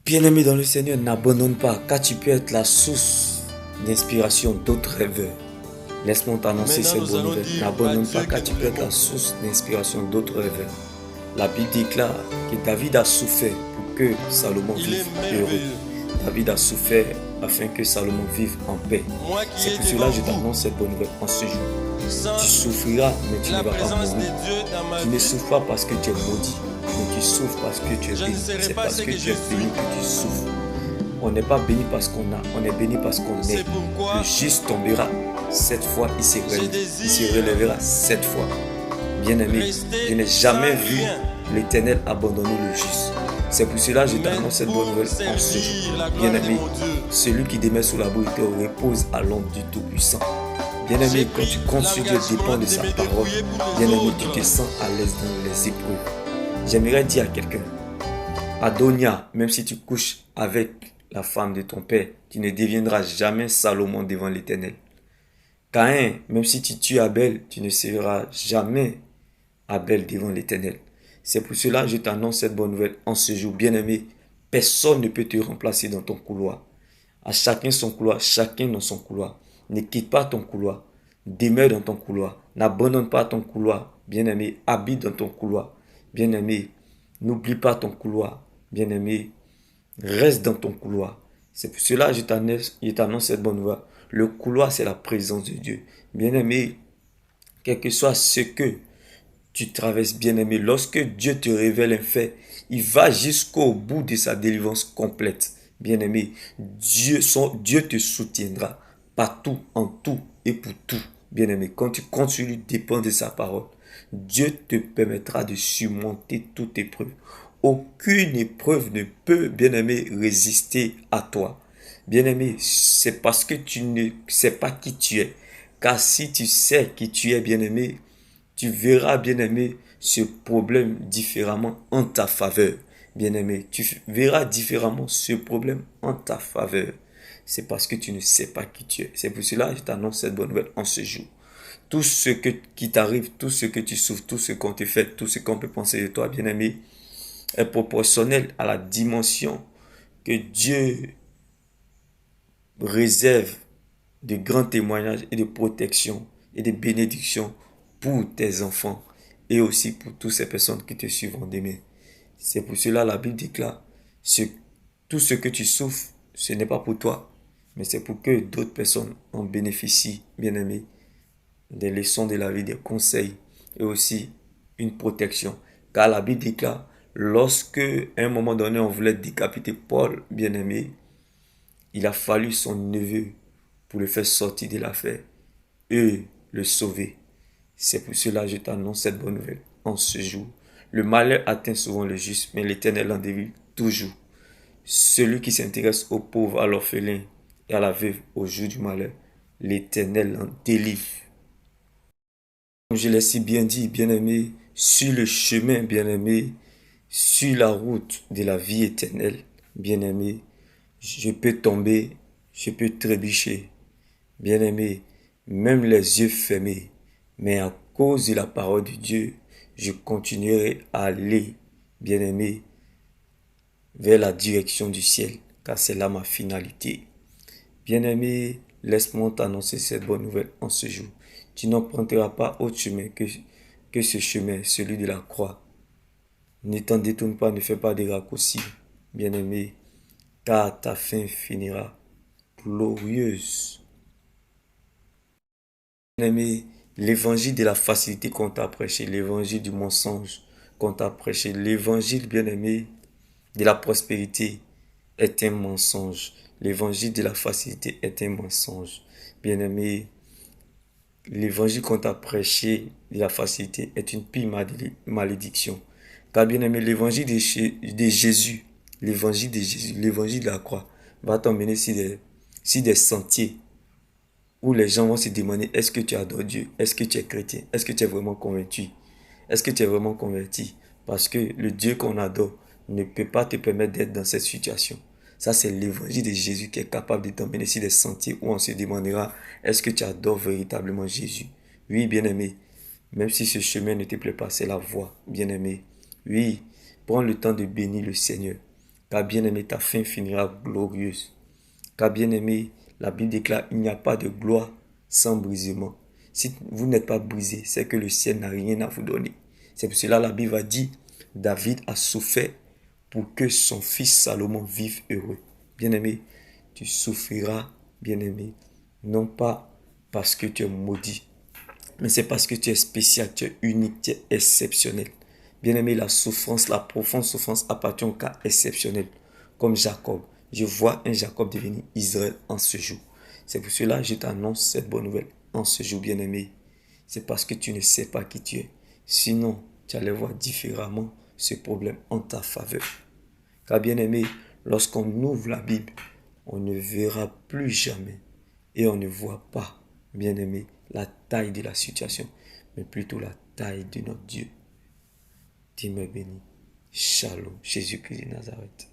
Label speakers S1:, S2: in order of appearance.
S1: Bien-aimé dans le Seigneur, n'abandonne pas, car tu peux être la source d'inspiration d'autres rêveurs. Laisse-moi t'annoncer cette bonne nouvelle. N'abandonne pas, car tu peux être la source d'inspiration d'autres rêveurs. La Bible déclare que David a souffert pour que Salomon vive heureux. David a souffert afin que Salomon vive en paix. C'est pour cela que je t'annonce cette bonne nouvelle en ce jour. Tu souffriras, mais tu ne vas pas mourir. Tu ne souffres pas parce que tu es maudit, mais tu souffres parce que tu es béni. C'est parce que tu es béni que tu souffres. On n'est pas béni parce qu'on a, on est béni parce qu'on est. Le juste tombera 7 fois, il se relèvera 7 fois. Bien-aimé, je n'ai jamais vu l'Éternel abandonner le juste. C'est pour cela que je t'annonce cette bonne nouvelle en ce jour. Bien-aimé, celui qui demeure sous l'abri repose à l'ombre du Tout-Puissant. Bien-aimé, quand tu comptes sur Dieu, dépend de sa parole. Bien-aimé, tu te sens à l'aise dans les épreuves. J'aimerais dire à quelqu'un, Adonia, même si tu couches avec la femme de ton père, tu ne deviendras jamais Salomon devant l'Éternel. Caïn, même si tu tues Abel, tu ne seras jamais Abel devant l'Éternel. C'est pour cela que je t'annonce cette bonne nouvelle en ce jour. Bien-aimé, personne ne peut te remplacer dans ton couloir. À chacun son couloir, chacun dans son couloir. Ne quitte pas ton couloir. Demeure dans ton couloir. N'abandonne pas ton couloir. Bien-aimé, habite dans ton couloir. Bien-aimé, n'oublie pas ton couloir. Bien-aimé, reste dans ton couloir. C'est pour cela que je t'annonce cette bonne nouvelle. Le couloir, c'est la présence de Dieu. Bien-aimé, quel que soit ce que tu traverses, bien-aimé, lorsque Dieu te révèle un fait, il va jusqu'au bout de sa délivrance complète. Bien-aimé, Dieu te soutiendra partout, en tout et pour tout. Bien-aimé, quand tu comptes sur lui, dépend de sa parole. Dieu te permettra de surmonter toute épreuve. Aucune épreuve ne peut, bien-aimé, résister à toi. Bien-aimé, c'est parce que tu ne sais pas qui tu es. Car si tu sais qui tu es, bien-aimé, tu verras, bien-aimé, ce problème différemment en ta faveur. Bien-aimé, tu verras différemment ce problème en ta faveur. C'est parce que tu ne sais pas qui tu es. C'est pour cela que je t'annonce cette bonne nouvelle en ce jour. Tout ce qui t'arrive, tout ce que tu souffres, tout ce qu'on te fait, tout ce qu'on peut penser de toi, bien-aimé, est proportionnel à la dimension que Dieu réserve de grands témoignages et de protection et de bénédictions pour tes enfants et aussi pour toutes ces personnes qui te suivront demain. C'est pour cela que la Bible déclare tout ce que tu souffres, ce n'est pas pour toi, mais c'est pour que d'autres personnes en bénéficient, bien-aimés, des leçons de la vie, des conseils et aussi une protection. Car la Bible déclare, lorsque à un moment donné on voulait décapiter Paul, bien-aimé, il a fallu son neveu pour le faire sortir de l'affaire et le sauver. C'est pour cela que je t'annonce cette bonne nouvelle en ce jour. Le malheur atteint souvent le juste, mais l'Éternel en délivre toujours. Celui qui s'intéresse aux pauvres, à l'orphelin et à la veuve au jour du malheur, l'Éternel en délivre. Comme je l'ai si bien dit, bien-aimé, sur le chemin, bien-aimé, sur la route de la vie éternelle, bien-aimé, je peux tomber, je peux trébucher, bien-aimé, même les yeux fermés, mais à cause de la parole de Dieu, je continuerai à aller, bien-aimé, vers la direction du ciel, car c'est là ma finalité. Bien-aimé, laisse-moi t'annoncer cette bonne nouvelle en ce jour. Tu n'emprunteras pas autre chemin que ce chemin, celui de la croix. Ne t'en détourne pas, ne fais pas de raccourcis, bien-aimé, car ta fin finira glorieuse. Bien-aimé, l'évangile de la facilité qu'on t'a prêché, l'évangile du mensonge qu'on t'a prêché, l'évangile, bien-aimé, de la prospérité est un mensonge. L'évangile de la facilité est un mensonge. Bien-aimé, l'évangile qu'on t'a prêché de la facilité est une pire malédiction. Car bien-aimé, l'évangile de Jésus, l'évangile de Jésus, l'évangile de la croix va t'emmener sur des sentiers où les gens vont se demander, est-ce que tu adores Dieu? Est-ce que tu es chrétien? Est-ce que tu es vraiment convaincu? Est-ce que tu es vraiment converti? Parce que le Dieu qu'on adore ne peut pas te permettre d'être dans cette situation. Ça, c'est l'évangile de Jésus qui est capable de t'emmener sur des sentiers où on se demandera, est-ce que tu adores véritablement Jésus? Oui, bien-aimé, même si ce chemin ne te plaît pas, c'est la voie, bien-aimé. Oui, prends le temps de bénir le Seigneur. Car bien-aimé, ta fin finira glorieuse. Car bien-aimé, la Bible déclare, il n'y a pas de gloire sans brisement. Si vous n'êtes pas brisé, c'est que le ciel n'a rien à vous donner. C'est pour cela que la Bible a dit, David a souffert pour que son fils Salomon vive heureux. Bien-aimé, tu souffriras, bien-aimé, non pas parce que tu es maudit, mais c'est parce que tu es spécial, tu es unique, tu es exceptionnel. Bien-aimé, la souffrance, la profonde souffrance appartient au cas exceptionnel, comme Jacob. Je vois un Jacob devenir Israël en ce jour. C'est pour cela que je t'annonce cette bonne nouvelle en ce jour, bien-aimé. C'est parce que tu ne sais pas qui tu es. Sinon, tu allais voir différemment ce problème en ta faveur. Car bien-aimé, lorsqu'on ouvre la Bible, on ne verra plus jamais et on ne voit pas, bien-aimé, la taille de la situation, mais plutôt la taille de notre Dieu. Dieu me bénit. Shalom, Jésus-Christ de Nazareth.